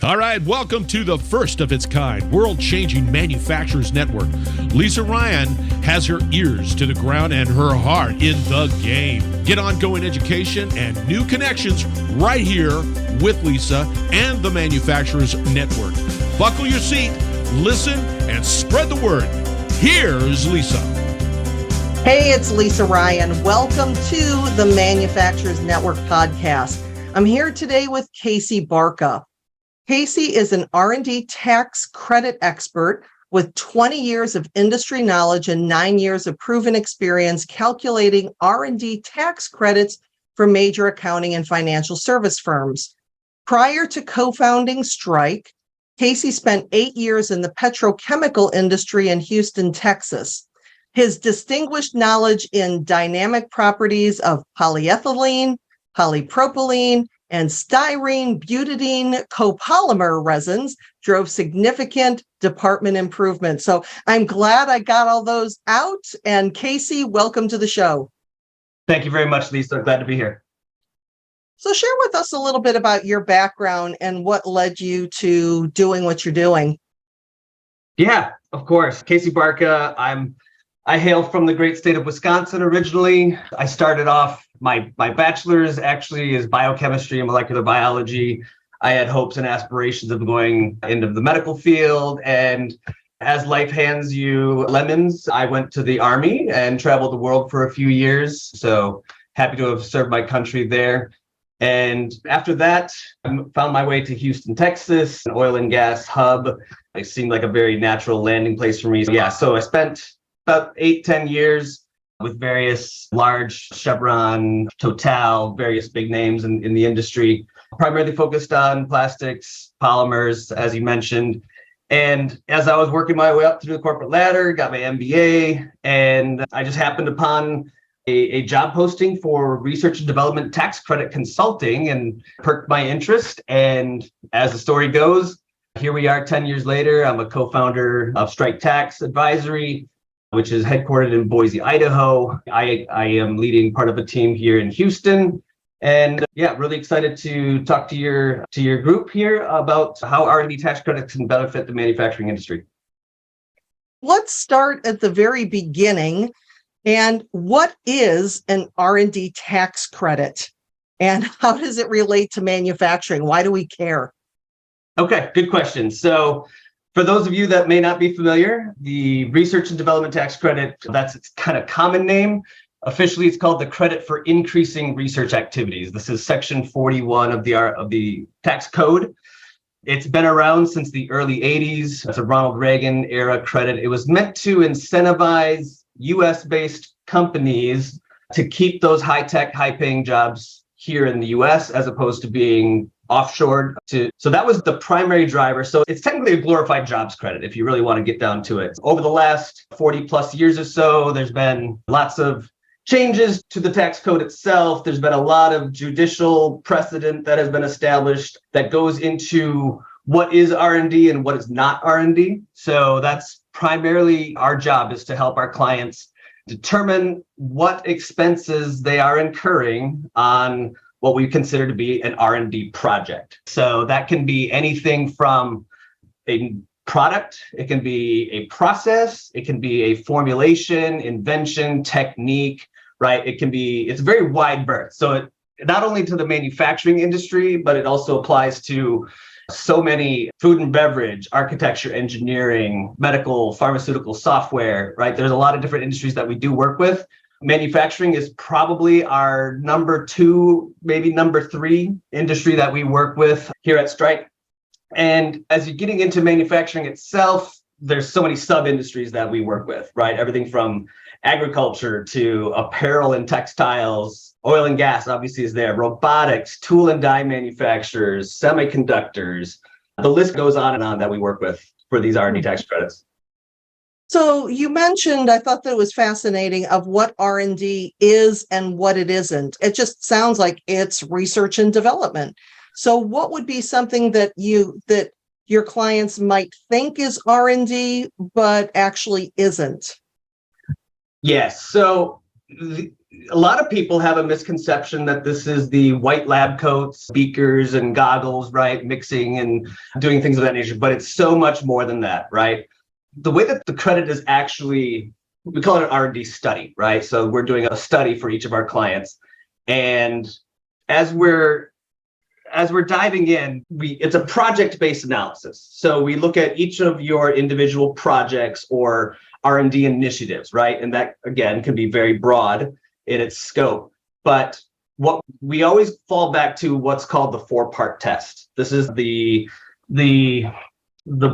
All right, welcome to the first of its kind, world-changing manufacturers network. Lisa Ryan has her ears to the ground and her heart in the game. Get ongoing education and new connections right here with Lisa and the Manufacturers Network. Buckle your seat, listen, and spread the word. Here's Lisa. Hey, it's Lisa Ryan. Welcome to the Manufacturers Network podcast. I'm here today with Casey Barka. Casey is an R&D tax credit expert with 20 years of industry knowledge and 9 years of proven experience calculating R&D tax credits for major accounting and financial service firms. Prior to co-founding Strike, Casey spent 8 years in the petrochemical industry in Houston, Texas. His distinguished knowledge in dynamic properties of polyethylene, polypropylene, and styrene-butadiene copolymer resins drove significant department improvement. So I'm glad I got all those out. And Casey, welcome to the show. Thank you very much, Lisa. Glad to be here. So share with us a little bit about your background and what led you to doing what you're doing. Yeah, of course. Casey Barka. I hail from the great state of Wisconsin originally. I started off my bachelor's actually is biochemistry and molecular biology. I had hopes and aspirations of going into the medical field. And as life hands you lemons, I went to the Army and traveled the world for a few years. So happy to have served my country there. And after that, I found my way to Houston, Texas, an oil and gas hub. It seemed like a very natural landing place for me. So I spent about 8-10 years with various large Chevron Total, various big names in the industry, primarily focused on plastics, polymers, as you mentioned. And as I was working my way up through the corporate ladder, got my MBA, and I just happened upon a job posting for research and development tax credit consulting and perked my interest. And as the story goes, here we are 10 years later. I'm a co-founder of Strike Tax Advisory, which is headquartered in Boise, Idaho. I am leading part of a team here in Houston. And really excited to talk to your group here about how R&D tax credits can benefit the manufacturing industry. Let's start at the very beginning. And what is an R&D tax credit? And how does it relate to manufacturing? Why do we care? Okay, good question. So for those of you that may not be familiar, the Research and Development Tax Credit, that's its kind of common name. Officially, it's called the Credit for Increasing Research Activities. This is Section 41 of the tax code. It's been around since the early 80s. It's a Ronald Reagan era credit. It was meant to incentivize US-based companies to keep those high-tech, high-paying jobs here in the US as opposed to being offshored. So that was the primary driver. So it's technically a glorified jobs credit if you really want to get down to it. Over the last 40 plus years or so, there's been lots of changes to the tax code itself. There's been a lot of judicial precedent that has been established that goes into what is R&D and what is not R&D. So that's primarily our job, is to help our clients determine what expenses they are incurring on what we consider to be an R&D project. So that can be anything from a product, it can be a process, it can be a formulation, invention, technique, right? It's a very wide berth. So it not only to the manufacturing industry, but it also applies to so many food and beverage, architecture, engineering, medical, pharmaceutical, software, right? There's a lot of different industries that we do work with. Manufacturing is probably our number 2, maybe number 3 industry that we work with here at Strike. And as you're getting into manufacturing itself, there's so many sub-industries that we work with, right? Everything from agriculture to apparel and textiles, oil and gas obviously is there, robotics, tool and die manufacturers, semiconductors. The list goes on and on that we work with for these R&D tax credits. So you mentioned, I thought that it was fascinating, of what R&D is and what it isn't. It just sounds like it's research and development. So what would be something that your clients might think is R&D, but actually isn't? Yes. So a lot of people have a misconception that this is the white lab coats, beakers and goggles, right? Mixing and doing things of that nature, but it's so much more than that, right? The way that the credit is actually, we call it an R&D study, right? So we're doing a study for each of our clients. And as we're diving in, it's a project-based analysis. So we look at each of your individual projects or R&D initiatives, right? And that, again, can be very broad in its scope. But what we always fall back to what's called the four-part test. This is the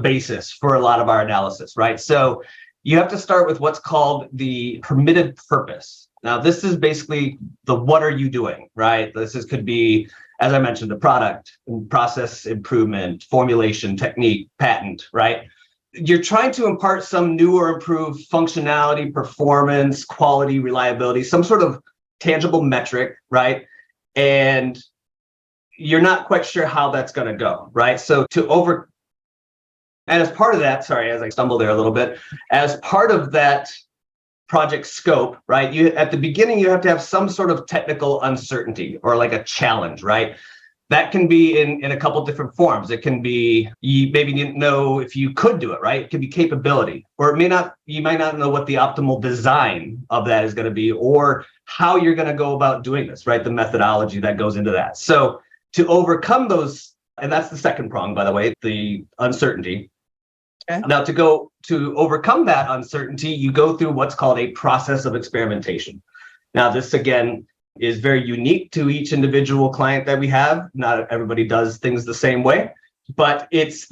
basis for a lot of our analysis, right? So you have to start with what's called the permitted purpose. Now, this is basically the what are you doing, right? Could be, as I mentioned, the product and process improvement, formulation, technique, patent, right? You're trying to impart some new or improved functionality, performance, quality, reliability, some sort of tangible metric, right? And you're not quite sure how that's going to go, right? And as part of that, sorry, as I stumbled there a little bit, as part of that project scope, right? At the beginning, you have to have some sort of technical uncertainty or like a challenge, right? That can be in a couple different forms. It can be, you maybe didn't know if you could do it, right? It can be capability, or you might not know what the optimal design of that is going to be, or how you're going to go about doing this, right? The methodology that goes into that. So to overcome those, and that's the second prong, by the way, the uncertainty. Okay. Now to overcome that uncertainty, you go through what's called a process of experimentation. Now, this again is very unique to each individual client that we have. Not everybody does things the same way, but it's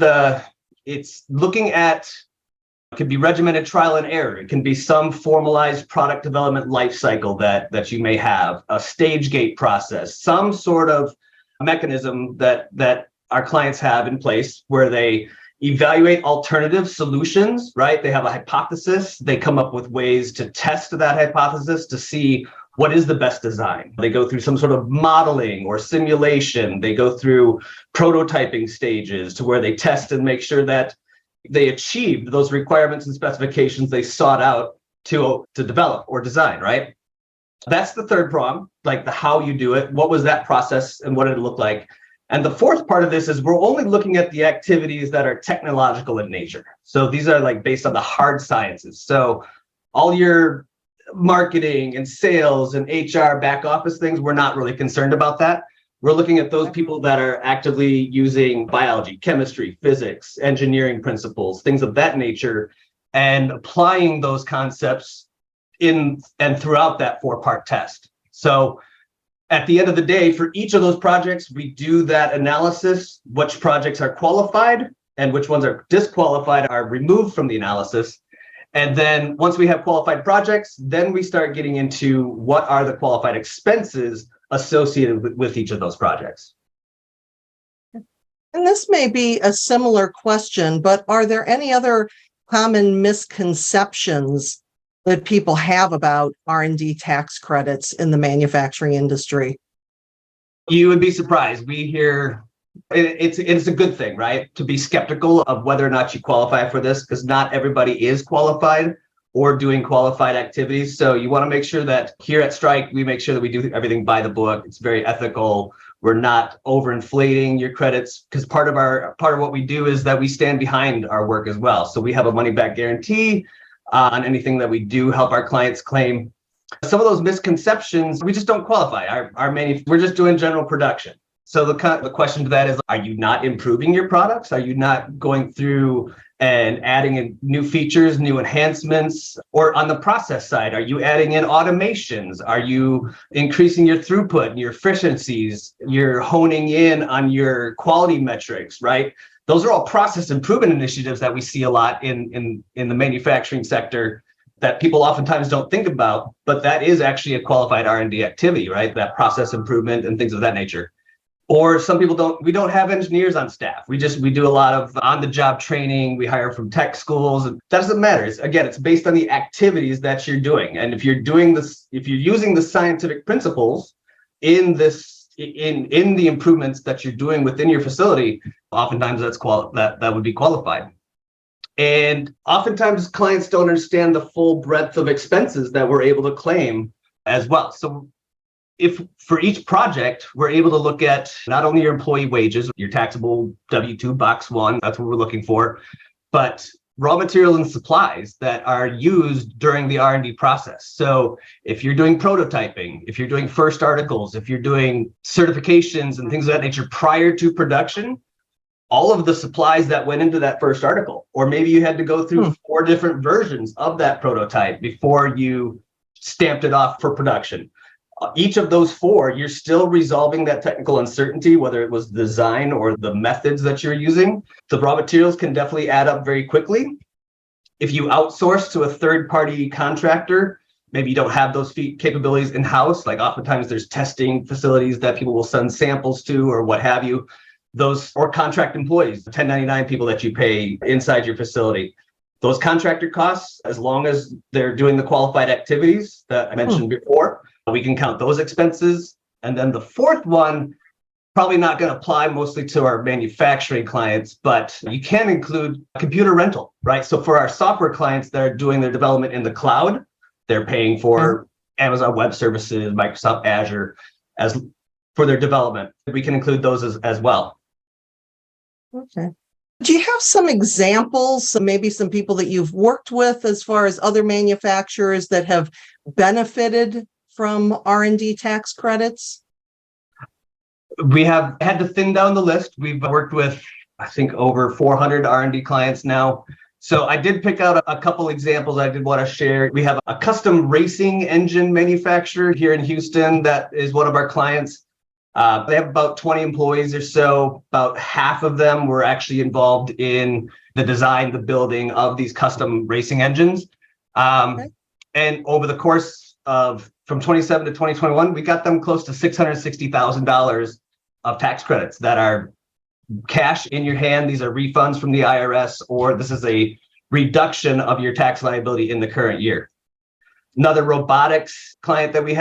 looking at, it could be regimented trial and error. It can be some formalized product development life cycle that you may have, a stage gate process, some sort of mechanism that our clients have in place where they evaluate alternative solutions, right? They have a hypothesis. They come up with ways to test that hypothesis to see what is the best design. They go through some sort of modeling or simulation. They go through prototyping stages to where they test and make sure that they achieved those requirements and specifications they sought out to develop or design, right? That's the third prong, like the how you do it. What was that process and what did it look like? And the fourth part of this is we're only looking at the activities that are technological in nature. So these are like based on the hard sciences. So all your marketing and sales and HR back office things, we're not really concerned about that. We're looking at those people that are actively using biology, chemistry, physics, engineering principles, things of that nature, and applying those concepts in and throughout that four-part test. So at the end of the day, for each of those projects, we do that analysis, which projects are qualified and which ones are disqualified, are removed from the analysis. And then once we have qualified projects, then we start getting into what are the qualified expenses associated with each of those projects. And this may be a similar question, but are there any other common misconceptions that people have about R&D tax credits in the manufacturing industry? You would be surprised. We hear it's a good thing, right? To be skeptical of whether or not you qualify for this, because not everybody is qualified or doing qualified activities. So you want to make sure that here at Strike, we make sure that we do everything by the book. It's very ethical. We're not overinflating your credits, because part of what we do is that we stand behind our work as well. So we have a money back guarantee on anything that we do help our clients claim. Some of those misconceptions, we just don't qualify. We're just doing general production. So the question to that is, are you not improving your products? Are you not going through and adding in new features, new enhancements? Or on the process side, are you adding in automations? Are you increasing your throughput and your efficiencies? You're honing in on your quality metrics, right? Those are all process improvement initiatives that we see a lot in the manufacturing sector that people oftentimes don't think about, but that is actually a qualified R&D activity, right? That process improvement and things of that nature. Or some people we don't have engineers on staff. We do a lot of on-the-job training. We hire from tech schools. And that doesn't matter. It's based on the activities that you're doing. And if you're doing this, if you're using the scientific principles in the improvements that you're doing within your facility, oftentimes that would be qualified. And oftentimes clients don't understand the full breadth of expenses that we're able to claim as well. So if for each project, we're able to look at not only your employee wages, your taxable W-2 box one, that's what we're looking for, but raw materials and supplies that are used during the R&D process. So if you're doing prototyping, if you're doing first articles, if you're doing certifications and things of that nature prior to production, all of the supplies that went into that first article, or maybe you had to go through 4 different versions of that prototype before you stamped it off for production. Each of those 4, you're still resolving that technical uncertainty, whether it was design or the methods that you're using. The raw materials can definitely add up very quickly. If you outsource to a third-party contractor, maybe you don't have those capabilities in-house, like oftentimes there's testing facilities that people will send samples to or what have you, those or contract employees, 1099 people that you pay inside your facility. Those contractor costs, as long as they're doing the qualified activities that I mentioned before, we can count those expenses. And then the fourth one, probably not going to apply mostly to our manufacturing clients, but you can include computer rental, right? So for our software clients that are doing their development in the cloud, they're paying for Amazon Web Services, Microsoft Azure as for their development. We can include those as well. Okay. Do you have some examples, maybe some people that you've worked with as far as other manufacturers that have benefited from R&D tax credits? We have had to thin down the list. We've worked with, I think, over 400 R&D clients now. So I did pick out a couple examples I did want to share. We have a custom racing engine manufacturer here in Houston that is one of our clients. They have about 20 employees or so. About half of them were actually involved in the design, the building of these custom racing engines. And over the course of from 27 to 2021, we got them close to $660,000 of tax credits that are cash in your hand. These are refunds from the IRS, or this is a reduction of your tax liability in the current year. Another robotics client that we've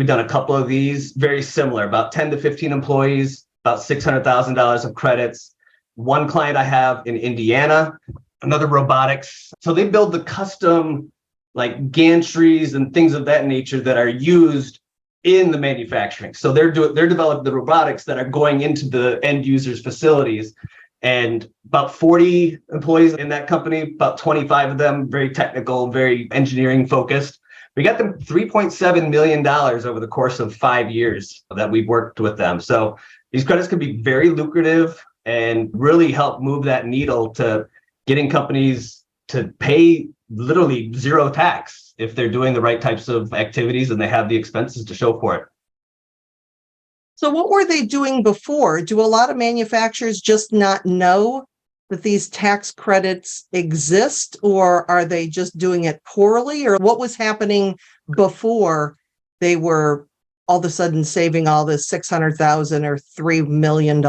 done a couple of these, very similar, about 10 to 15 employees, about $600,000 of credits. One client I have in Indiana, another robotics. So they build the custom like gantries and things of that nature that are used in the manufacturing. So they're developing the robotics that are going into the end users' facilities. And about 40 employees in that company, about 25 of them very technical, very engineering focused. We got them $3.7 million over the course of 5 years that we've worked with them. So these credits can be very lucrative and really help move that needle to getting companies to pay literally zero tax if they're doing the right types of activities and they have the expenses to show for it. So what were they doing before? Do a lot of manufacturers just not know that these tax credits exist, or are they just doing it poorly? Or what was happening before they were all of a sudden saving all this $600,000 or $3 million?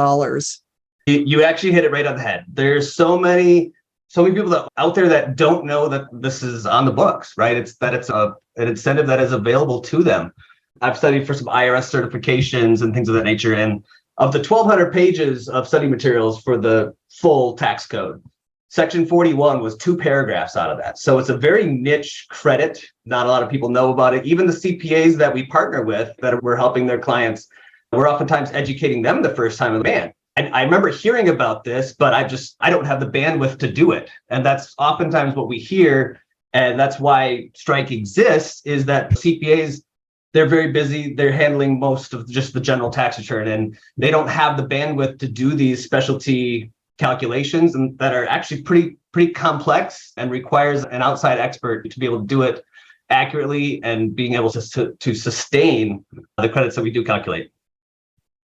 You actually hit it right on the head. There's so many people out there that don't know that this is on the books, right? It's an incentive that is available to them. I've studied for some IRS certifications and things of that nature. And of the 1,200 pages of study materials for the full tax code, Section 41 was 2 paragraphs out of that. So it's a very niche credit. Not a lot of people know about it. Even the CPAs that we partner with that we're helping their clients, we're oftentimes educating them the first time. Man, I remember hearing about this, but I don't have the bandwidth to do it. And that's oftentimes what we hear. And that's why strike exists, is that CPAs, they're very busy. They're handling most of just the general tax return, and they don't have the bandwidth to do these specialty calculations, and that are actually pretty complex and requires an outside expert to be able to do it accurately and being able to sustain the credits that we do calculate.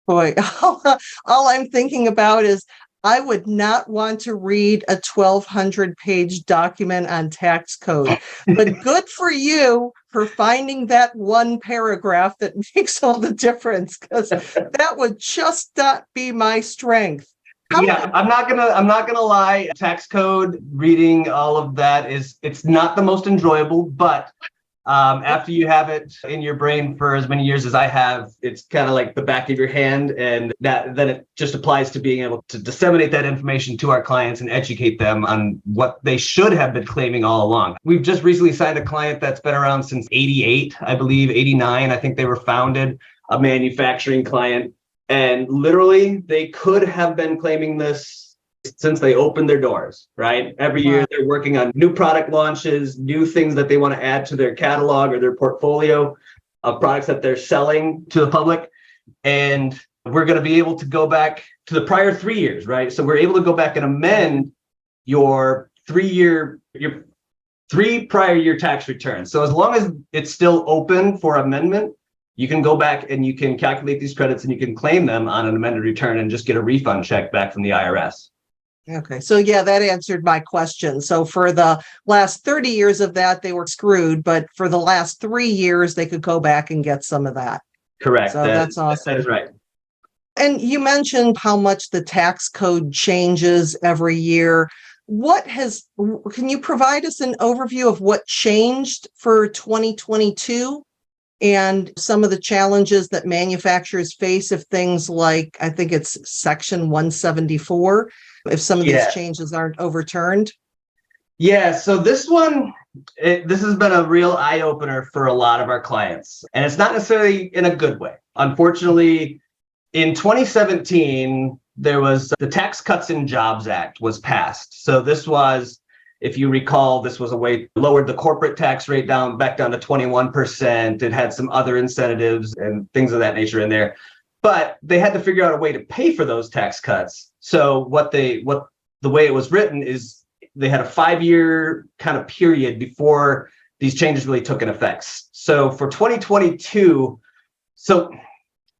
Boy, all I'm thinking about is I would not want to read a 1,200-page document on tax code, but good for you for finding that one paragraph that makes all the difference, because that would just not be my strength. I'm not gonna lie. Tax code, reading all of that it's not the most enjoyable, but After you have it in your brain for as many years as I have, it's kind of like the back of your hand. And then it just applies to being able to disseminate that information to our clients and educate them on what they should have been claiming all along. We've just recently signed a client that's been around since 88, I believe, 89. I think they were founded, a manufacturing client. And literally, they could have been claiming this since they opened their doors, right? Every year they're working on new product launches, new things that they want to add to their catalog or their portfolio of products that they're selling to the public. And we're going to be able to go back to the prior 3 years, right? So we're able to go back and amend your 3 prior year tax returns. So as long as it's still open for amendment, you can go back and you can calculate these credits and you can claim them on an amended return and just get a refund check back from the IRS. Okay. So yeah, that answered my question. So for the last 30 years of that, they were screwed, but for the last 3 years, they could go back and get some of that. Correct. So that's awesome. That is right. And you mentioned how much the tax code changes every year. Can you provide us an overview of what changed for 2022 and some of the challenges that manufacturers face if things like, I think it's Section 174, if some of these changes aren't overturned? Yeah, so this has been a real eye-opener for a lot of our clients, and it's not necessarily in a good way. Unfortunately, in 2017, there was the Tax Cuts and Jobs Act was passed. So this was, if you recall, this was a way lowered the corporate tax rate back down to 21%. It had some other incentives and things of that nature in there. But they had to figure out a way to pay for those tax cuts. So the way it was written is they had a 5-year kind of period before these changes really took in effect. So for 2022, so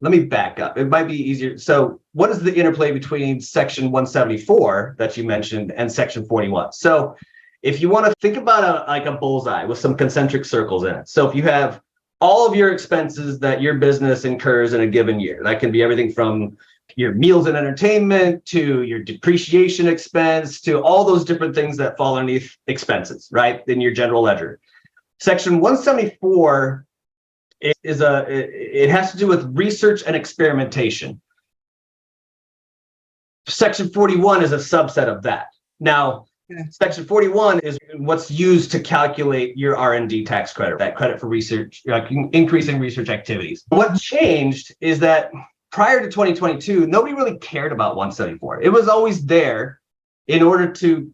let me back up. It might be easier. So what is the interplay between Section 174 that you mentioned and Section 41? So if you want to think about a bullseye with some concentric circles in it. So if you have all of your expenses that your business incurs in a given year, that can be everything from your meals and entertainment to your depreciation expense to all those different things that fall underneath expenses, right, in your general ledger. Section 174 it has to do with research and experimentation. Section 41 is a subset of that. Now, Section 41 is what's used to calculate your R&D tax credit, that credit for research, increasing research activities. What changed is that prior to 2022, nobody really cared about 174. It was always there. In order to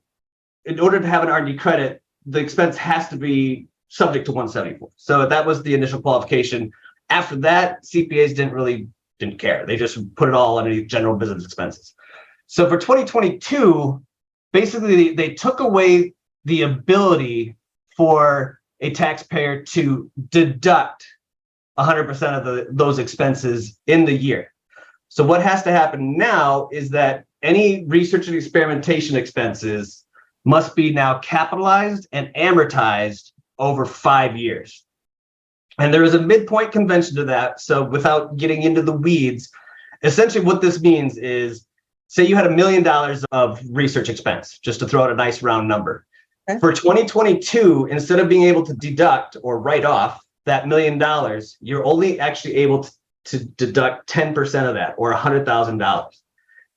have an R&D credit, the expense has to be subject to 174. So that was the initial qualification. After that, CPAs didn't care. They just put it all underneath general business expenses. So for 2022, basically they took away the ability for a taxpayer to deduct 100% of those expenses in the year. So what has to happen now is that any research and experimentation expenses must be now capitalized and amortized over 5 years. And there is a midpoint convention to that. So without getting into the weeds, essentially what this means is, say you had $1 million of research expense, just to throw out a nice round number. Okay. For 2022, instead of being able to deduct or write off that $1 million, you're only actually able to deduct 10% of that, or $100,000.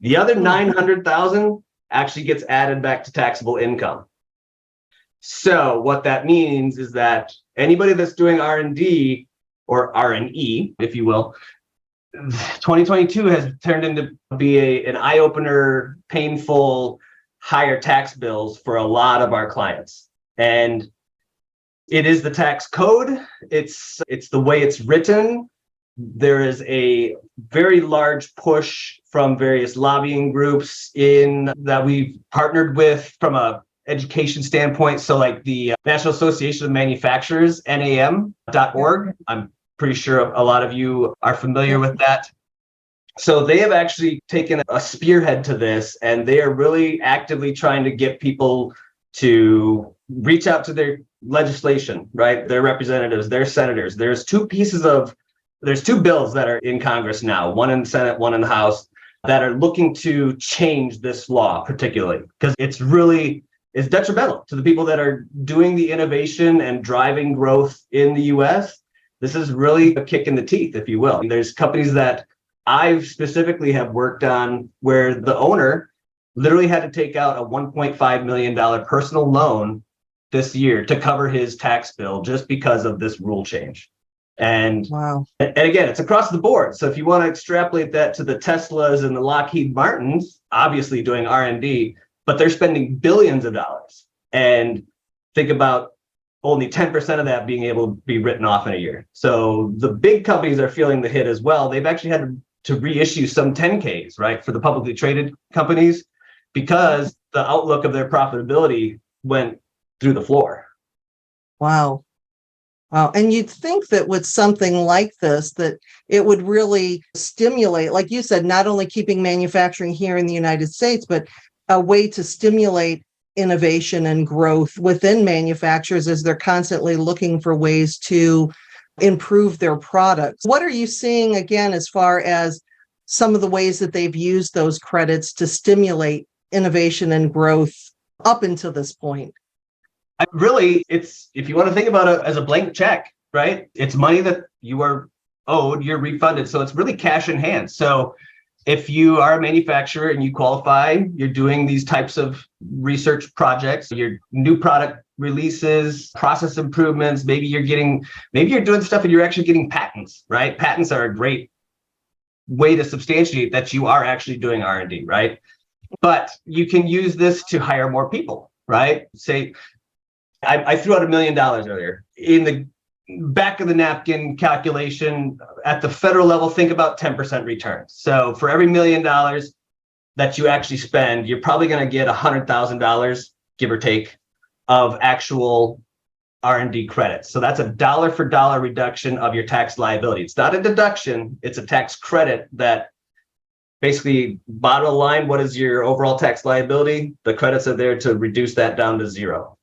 The other $900,000 actually gets added back to taxable income. So what that means is that anybody that's doing R&D or R&E, if you will, 2022 has turned into be an eye-opener, painful, higher tax bills for a lot of our clients. And it is the tax code. It's the way it's written. There is a very large push from various lobbying groups that we've partnered with from a education standpoint. So like the National Association of Manufacturers, NAM.org. I'm pretty sure a lot of you are familiar with that. So they have actually taken a spearhead to this, and they are really actively trying to get people to reach out to their legislation, right? Their representatives, their senators. There's two bills that are in Congress now, one in the Senate, one in the House, that are looking to change this law particularly, because it's is detrimental to the people that are doing the innovation and driving growth in the US. This is really a kick in the teeth, if you will. There's companies that I've specifically have worked on where the owner literally had to take out a $1.5 million personal loan this year to cover his tax bill just because of this rule change. And Wow. And again, it's across the board. So if you want to extrapolate that to the Teslas and the Lockheed Martins, obviously doing R&D, but they're spending billions of dollars. And think about only 10% of that being able to be written off in a year. So the big companies are feeling the hit as well. They've actually had to reissue some 10Ks, right, for the publicly traded companies because the outlook of their profitability went through the floor. Wow. Wow. And you'd think that with something like this, that it would really stimulate, like you said, not only keeping manufacturing here in the United States, but a way to stimulate innovation and growth within manufacturers as they're constantly looking for ways to improve their products. What are you seeing, again, as far as some of the ways that they've used those credits to stimulate innovation and growth up until this point? It's, if you want to think about it as a blank check, right? It's money that you are owed, you're refunded. So it's really cash in hand. So if you are a manufacturer and you qualify, you're doing these types of research projects, your new product releases, process improvements, maybe you're doing stuff and you're actually getting patents, right? Patents are a great way to substantiate that you are actually doing R&D, right? But you can use this to hire more people, right? Say, I threw out $1 million earlier. In the back of the napkin calculation at the federal level, think about 10% returns. So for every $1 million that you actually spend, you're probably going to get $100,000, give or take, of actual R&D credits. So that's a dollar for dollar reduction of your tax liability. It's not a deduction, it's a tax credit that basically, bottom line, what is your overall tax liability? The credits are there to reduce that down to zero.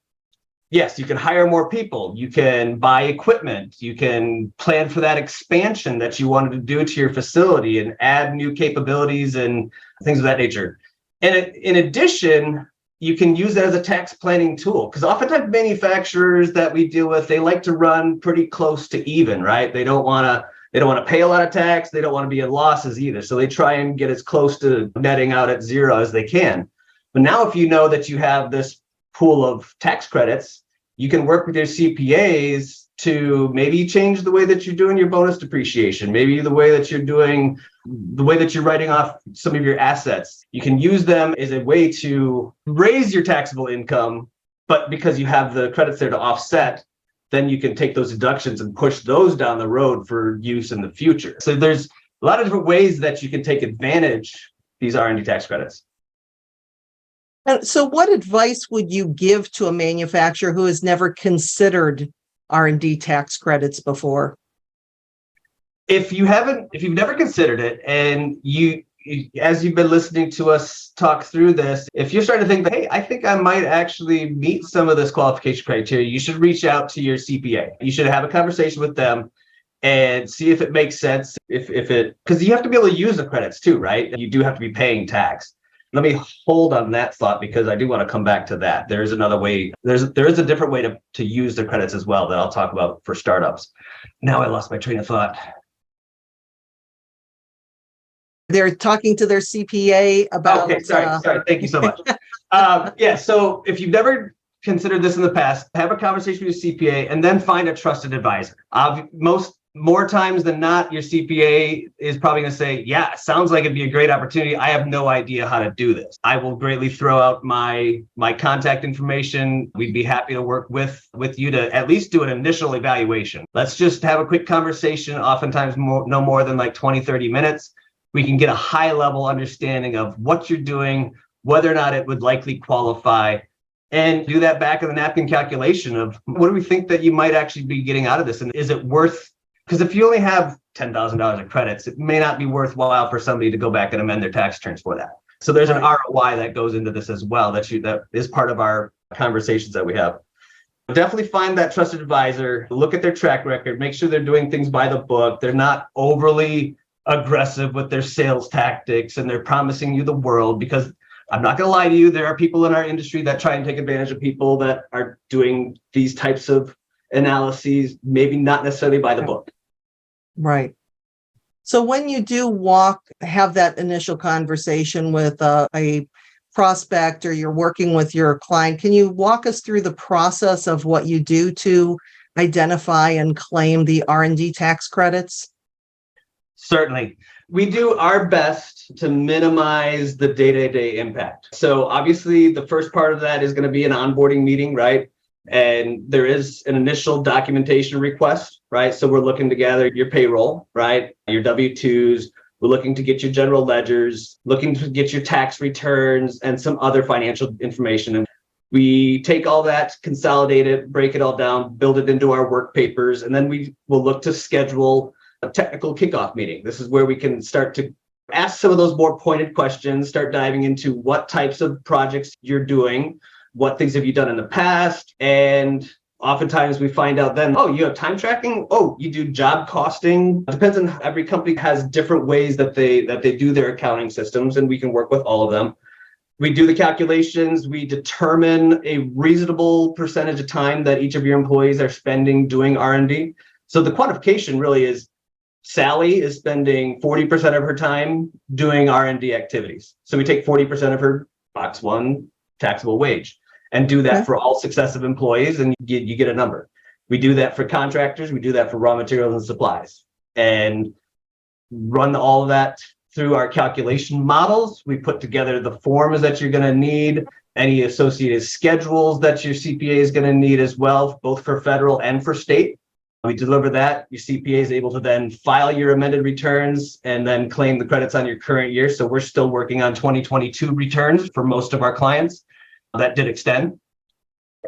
Yes, you can hire more people, you can buy equipment, you can plan for that expansion that you wanted to do to your facility and add new capabilities and things of that nature. And in addition, you can use that as a tax planning tool, because oftentimes manufacturers that we deal with, they like to run pretty close to even, right? They don't want to pay a lot of tax, they don't want to be in losses either. So they try and get as close to netting out at zero as they can. But now if you know that you have this pool of tax credits, you can work with your CPAs to maybe change the way that you're doing your bonus depreciation, maybe the way that you're writing off some of your assets. You can use them as a way to raise your taxable income, but because you have the credits there to offset, then you can take those deductions and push those down the road for use in the future. So there's a lot of different ways that you can take advantage of these R&D tax credits. And so what advice would you give to a manufacturer who has never considered R&D tax credits before? If you've never considered it, and as you've been listening to us talk through this, if you're starting to think, hey, I think I might actually meet some of this qualification criteria, you should reach out to your CPA. You should have a conversation with them and see if it makes sense, because you have to be able to use the credits too, right? You do have to be paying tax. Let me hold on that thought because I do want to come back to that. There is another way. There is a different way to use the credits as well that I'll talk about for startups. Now I lost my train of thought. They're talking to their CPA about. Okay, sorry. Thank you so much. So if you've never considered this in the past, have a conversation with your CPA and then find a trusted advisor. More times than not, your CPA is probably going to say, yeah, sounds like it'd be a great opportunity. I have no idea how to do this. I will greatly throw out my contact information. We'd be happy to work with you to at least do an initial evaluation. Let's just have a quick conversation, oftentimes no more than like 20, 30 minutes. We can get a high level understanding of what you're doing, whether or not it would likely qualify, and do that back of the napkin calculation of what do we think that you might actually be getting out of this? And is it worth, because if you only have $10,000 of credits, it may not be worthwhile for somebody to go back and amend their tax returns for that. So there's an ROI that goes into this as well. That is part of our conversations that we have. Definitely find that trusted advisor, look at their track record, make sure they're doing things by the book. They're not overly aggressive with their sales tactics and they're promising you the world, because I'm not going to lie to you. There are people in our industry that try and take advantage of people that are doing these types of analyses, maybe not necessarily by the book. Right. So when you do have that initial conversation with a prospect, or you're working with your client, can you walk us through the process of what you do to identify and claim the R&D tax credits? Certainly. We do our best to minimize the day-to-day impact. So obviously the first part of that is going to be an onboarding meeting, right? And there is an initial documentation request, right? So we're looking to gather your payroll, right? Your W-2s. We're looking to get your general ledgers, looking to get your tax returns and some other financial information. And we take all that, consolidate it, break it all down, build it into our work papers, and then we will look to schedule a technical kickoff meeting. This is where we can start to ask some of those more pointed questions, start diving into what types of projects you're doing, what things have you done in the past, and oftentimes we find out then, oh, you have time tracking? Oh, you do job costing? It depends on, every company has different ways that they do their accounting systems, and we can work with all of them. We do the calculations, we determine a reasonable percentage of time that each of your employees are spending doing R&D. So the quantification really is Sally is spending 40% of her time doing R&D activities. So we take 40% of her box one taxable wage and do that for all successive employees, and you get a number. We do that for contractors, we do that for raw materials and supplies, and run all of that through our calculation models. We put together the forms that you're going to need, any associated schedules that your CPA is going to need as well, both for federal and for state. We deliver that. Your CPA is able to then file your amended returns and then claim the credits on your current year. So we're still working on 2022 returns for most of our clients. That did extend.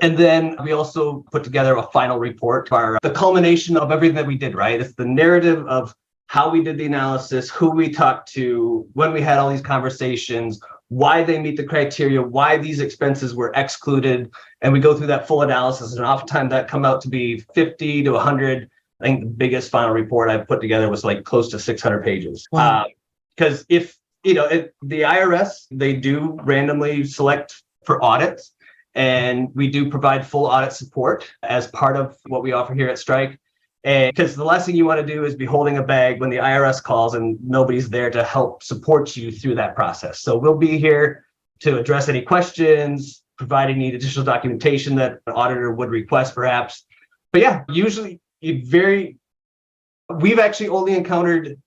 And then we also put together a final report, the culmination of everything that we did, right? It's the narrative of how we did the analysis, who we talked to, when we had all these conversations, why they meet the criteria, why these expenses were excluded. And we go through that full analysis, and oftentimes that come out to be 50 to 100. I think the biggest final report I put together was like close to 600 pages. Wow. Because if, the IRS, they do randomly select for audits, and we do provide full audit support as part of what we offer here at Strike. And because the last thing you want to do is be holding a bag when the IRS calls and nobody's there to help support you through that process. So we'll be here to address any questions, provide any additional documentation that an auditor would request perhaps. But yeah, usually we've actually only encountered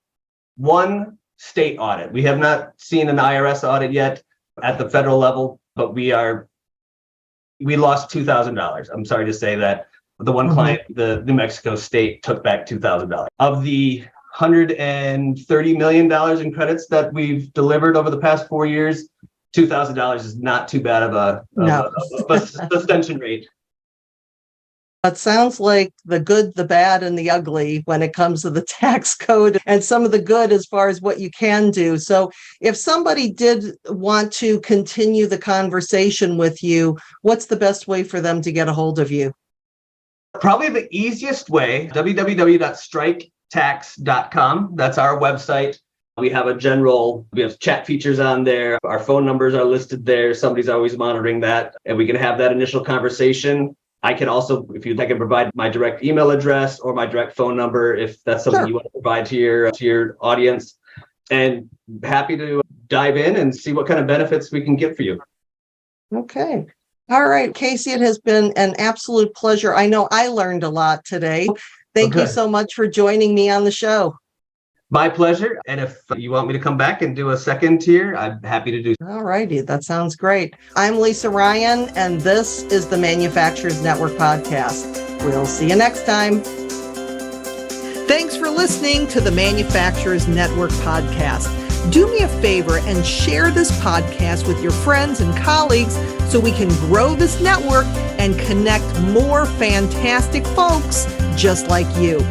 one state audit. We have not seen an IRS audit yet at the federal level, but we lost $2,000. I'm sorry to say that. The one client, the New Mexico state, took back $2,000. Of the $130 million in credits that we've delivered over the past 4 years, $2,000 is not too bad of a suspension rate. It sounds like the good, the bad, and the ugly when it comes to the tax code, and some of the good as far as what you can do. So if somebody did want to continue the conversation with you, what's the best way for them to get a hold of you? Probably the easiest way, www.striketax.com. That's our website. We have chat features on there. Our phone numbers are listed there. Somebody's always monitoring that, and we can have that initial conversation. I can also, if you'd like, I can provide my direct email address or my direct phone number if that's something you want to provide to your audience. And happy to dive in and see what kind of benefits we can get for you. Okay. All right, Casey, it has been an absolute pleasure. I know I learned a lot today. Thank you so much for joining me on the show. My pleasure. And if you want me to come back and do a second tier, I'm happy to do so. All righty. That sounds great. I'm Lisa Ryan, and this is the Manufacturers Network Podcast. We'll see you next time. Thanks for listening to the Manufacturers Network Podcast. Do me a favor and share this podcast with your friends and colleagues so we can grow this network and connect more fantastic folks just like you.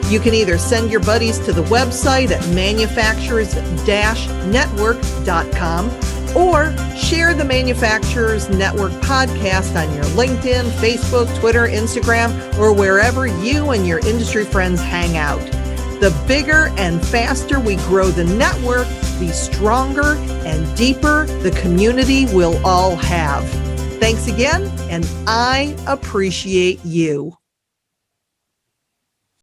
You can either send your buddies to the website at manufacturers-network.com or share the Manufacturers Network podcast on your LinkedIn, Facebook, Twitter, Instagram, or wherever you and your industry friends hang out. The bigger and faster we grow the network, be stronger and deeper the community will all have. Thanks again, and I appreciate you.